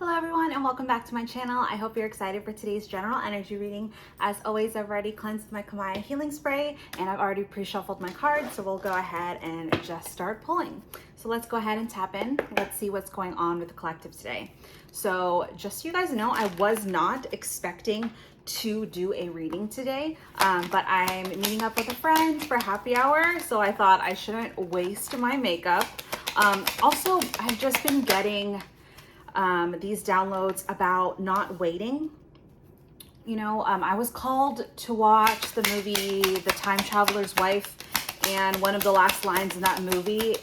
Hello everyone and welcome back to my channel. I hope you're excited for today's general energy reading. As always, I've already cleansed my Kamaya healing spray and I've already pre-shuffled my cards, so we'll go ahead and just start pulling. So let's go ahead and tap in. Let's see what's going on with the collective today. So just so you guys know, I was not expecting to do a reading today, but I'm meeting up with a friend for happy hour, so I thought I shouldn't waste my makeup. Also, I've just been getting these downloads about not waiting. You know, I was called to watch the movie The Time Traveler's Wife, and one of the last lines in that movie,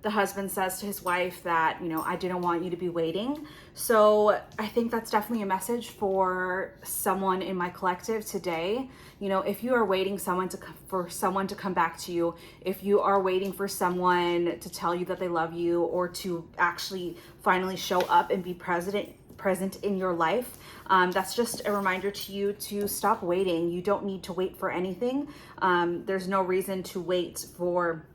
the husband says to his wife that, you know, I didn't want you to be waiting. So I think that's definitely a message for someone in my collective today. You know, if you are waiting for someone to come back to you, if you are waiting for someone to tell you that they love you or to actually finally show up and be present in your life, that's just a reminder to you to stop waiting. You don't need to wait for anything. There's no reason to wait for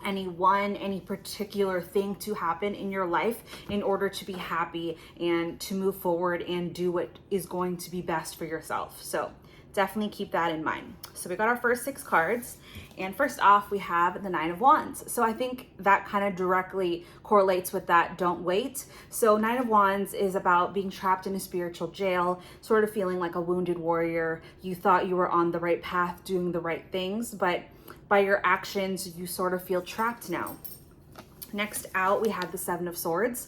any particular thing to happen in your life in order to be happy and to move forward and do what is going to be best for yourself. So definitely keep that in mind. So we got our first 6 cards, and first off we have the 9 of Wands. So I think that kind of directly correlates with that don't wait. So 9 of Wands is about being trapped in a spiritual jail, sort of feeling like a wounded warrior. You thought you were on the right path, doing the right things, but by your actions, you sort of feel trapped now. Next out, we have the 7 of Swords.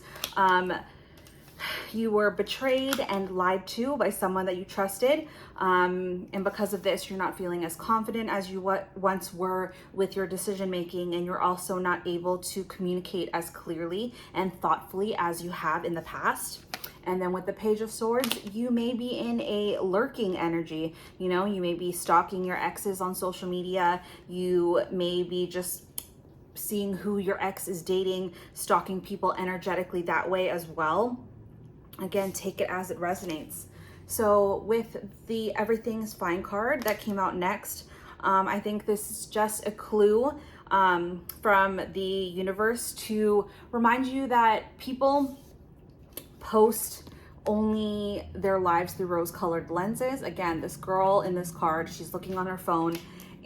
You were betrayed and lied to by someone that you trusted. And because of this, you're not feeling as confident as you once were with your decision making, and you're also not able to communicate as clearly and thoughtfully as you have in the past. And then with the Page of Swords, you may be in a lurking energy. You know, you may be stalking your exes on social media. You may be just seeing who your ex is dating, stalking people energetically that way as well. Again, take it as it resonates. So with the Everything's Fine card that came out next, I think this is just a clue from the universe to remind you that people post only their lives through rose-colored lenses. Again, this girl in this card, she's looking on her phone,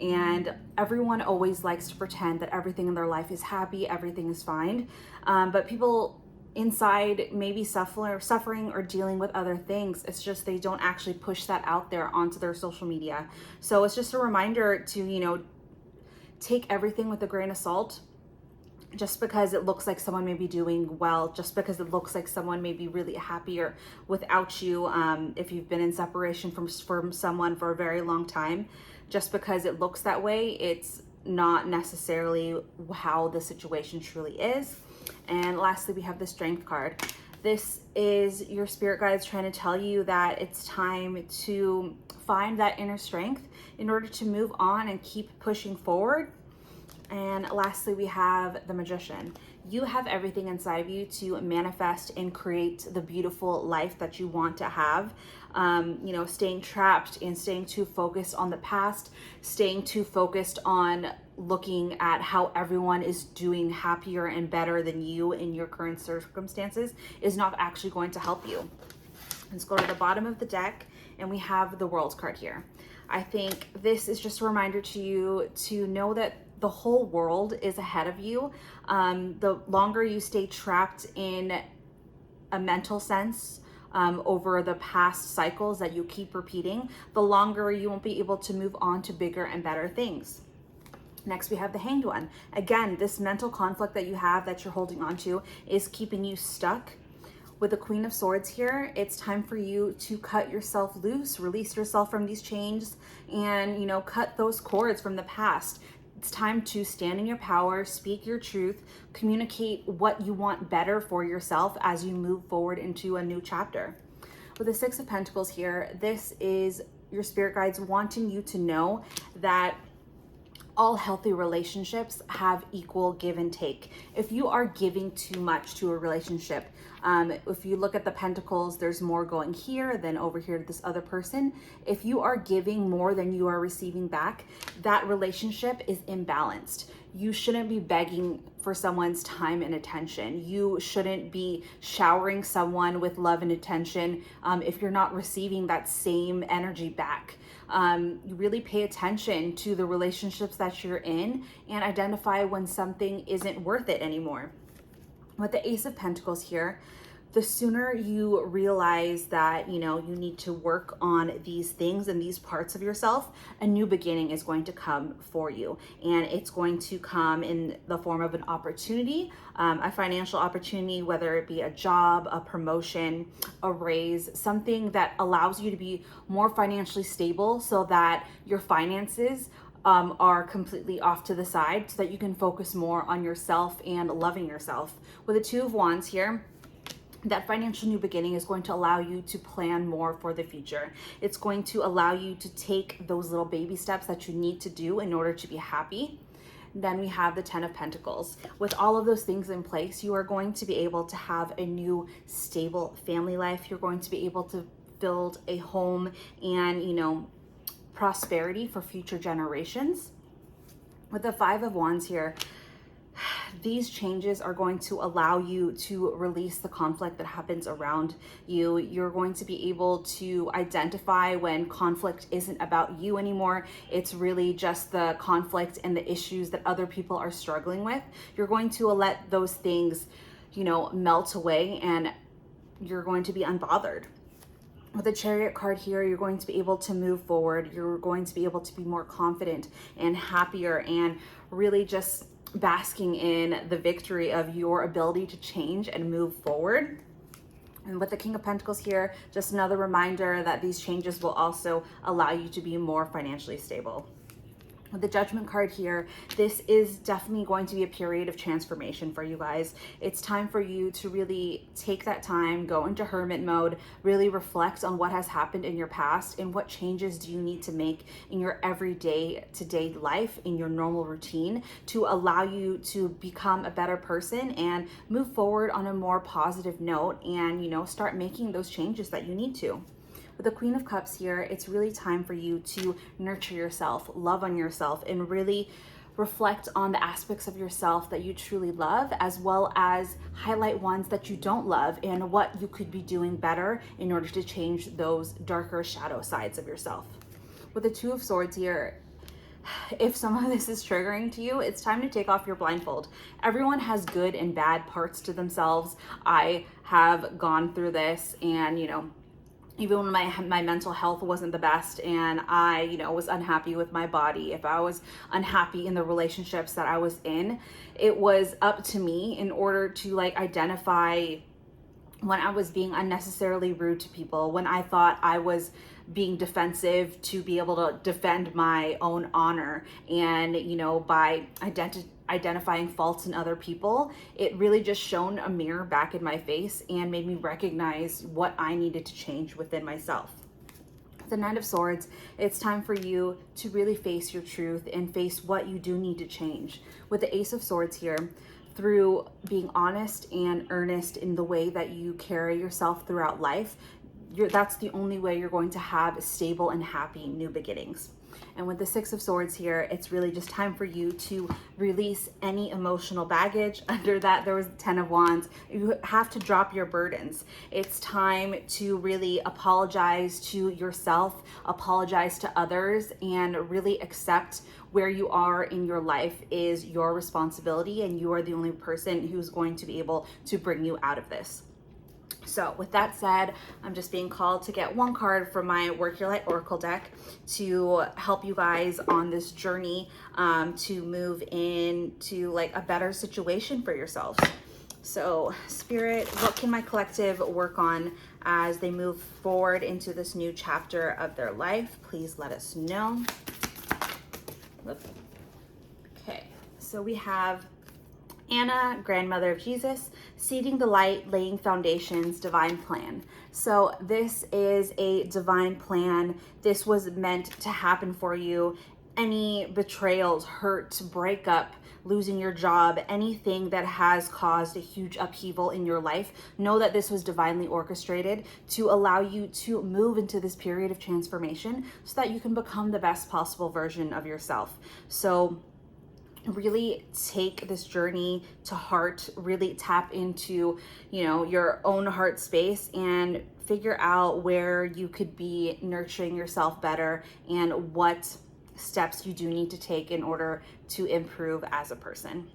and everyone always likes to pretend that everything in their life is happy, everything is fine, but people inside maybe suffering or dealing with other things. It's just they don't actually push that out there onto their social media. So it's just a reminder to, you know, take everything with a grain of salt. Just because it looks like someone may be doing well, just because it looks like someone may be really happier without you, if you've been in separation from someone for a very long time, just because it looks that way, it's not necessarily how the situation truly is. And lastly, we have the Strength card. This is your spirit guides trying to tell you that it's time to find that inner strength in order to move on and keep pushing forward. And lastly, we have the Magician. You have everything inside of you to manifest and create the beautiful life that you want to have. You know, staying trapped and staying too focused on the past, staying too focused on looking at how everyone is doing happier and better than you in your current circumstances is not actually going to help you. Let's go to the bottom of the deck, and we have the World card here. I think this is just a reminder to you to know that the whole world is ahead of you. The longer you stay trapped in a mental sense over the past cycles that you keep repeating, the longer you won't be able to move on to bigger and better things. Next, we have the Hanged One. Again, this mental conflict that you have that you're holding on to is keeping you stuck. With the Queen of Swords here, it's time for you to cut yourself loose, release yourself from these chains, and, you know, cut those cords from the past. It's time to stand in your power, speak your truth, communicate what you want better for yourself as you move forward into a new chapter. With the 6 of Pentacles here, this is your spirit guides wanting you to know that all healthy relationships have equal give and take. If you are giving too much to a relationship, if you look at the Pentacles, there's more going here than over here to this other person. If you are giving more than you are receiving back, that relationship is imbalanced. You shouldn't be begging for someone's time and attention. You shouldn't be showering someone with love and attention if you're not receiving that same energy back. You really pay attention to the relationships that you're in and identify when something isn't worth it anymore. With the Ace of Pentacles here, the sooner you realize that, you need to work on these things and these parts of yourself, a new beginning is going to come for you. And it's going to come in the form of an opportunity, a financial opportunity, whether it be a job, a promotion, a raise, something that allows you to be more financially stable so that your finances are completely off to the side so that you can focus more on yourself and loving yourself. With the Two of Wands here, that financial new beginning is going to allow you to plan more for the future. It's going to allow you to take those little baby steps that you need to do in order to be happy. Then we have the Ten of Pentacles. With all of those things in place, you are going to be able to have a new stable family life. You're going to be able to build a home and, prosperity for future generations. With the Five of Wands here, these changes are going to allow you to release the conflict that happens around you. You're going to be able to identify when conflict isn't about you anymore. It's really just the conflict and the issues that other people are struggling with. You're going to let those things, melt away, and you're going to be unbothered. With the Chariot card here, you're going to be able to move forward. You're going to be able to be more confident and happier and really just basking in the victory of your ability to change and move forward. And with the King of Pentacles here, just another reminder that these changes will also allow you to be more financially stable. With the Judgment card here, this is definitely going to be a period of transformation for you guys. It's time for you to really take that time, go into hermit mode, really reflect on what has happened in your past and what changes do you need to make in your everyday to-day life, in your normal routine, to allow you to become a better person and move forward on a more positive note and, start making those changes that you need to. With the Queen of Cups here, it's really time for you to nurture yourself, love on yourself, and really reflect on the aspects of yourself that you truly love, as well as highlight ones that you don't love and what you could be doing better in order to change those darker shadow sides of yourself. With the Two of Swords here, if some of this is triggering to you, it's time to take off your blindfold. Everyone has good and bad parts to themselves. I have gone through this and, even when my mental health wasn't the best and I, was unhappy with my body, if I was unhappy in the relationships that I was in, it was up to me in order to identify when I was being unnecessarily rude to people, when I thought I was being defensive to be able to defend my own honor. And, by identifying faults in other people, it really just shone a mirror back in my face and made me recognize what I needed to change within myself. The Knight of Swords, it's time for you to really face your truth and face what you do need to change. With the Ace of Swords here, through being honest and earnest in the way that you carry yourself throughout life, that's the only way you're going to have stable and happy new beginnings. And with the Six of Swords here, it's really just time for you to release any emotional baggage. Under that, there was the Ten of Wands. You have to drop your burdens. It's time to really apologize to yourself, apologize to others, and really accept where you are in your life is your responsibility, and you are the only person who's going to be able to bring you out of this. So with that said, I'm just being called to get one card from my Work Your Light Oracle deck to help you guys on this journey to move into a better situation for yourselves. So Spirit, what can my collective work on as they move forward into this new chapter of their life? Please let us know. Okay, so we have Anna, grandmother of Jesus, seeding the light, laying foundations, divine plan. So this is a divine plan. This was meant to happen for you. Any betrayals, hurt, breakup, losing your job, anything that has caused a huge upheaval in your life, know that this was divinely orchestrated to allow you to move into this period of transformation so that you can become the best possible version of yourself. So really take this journey to heart, really tap into, you know, your own heart space and figure out where you could be nurturing yourself better and what steps you do need to take in order to improve as a person.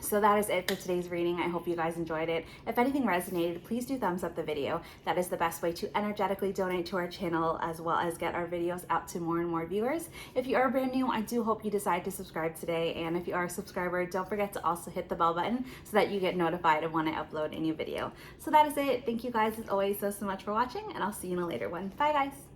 So that is it for today's reading. I hope you guys enjoyed it. If anything resonated, please do thumbs up the video. That is the best way to energetically donate to our channel, as well as get our videos out to more and more viewers. If you are brand new, I do hope you decide to subscribe today. And if you are a subscriber, don't forget to also hit the bell button so that you get notified of when I upload a new video. So that is it. Thank you guys as always so much for watching, and I'll see you in a later one. Bye guys.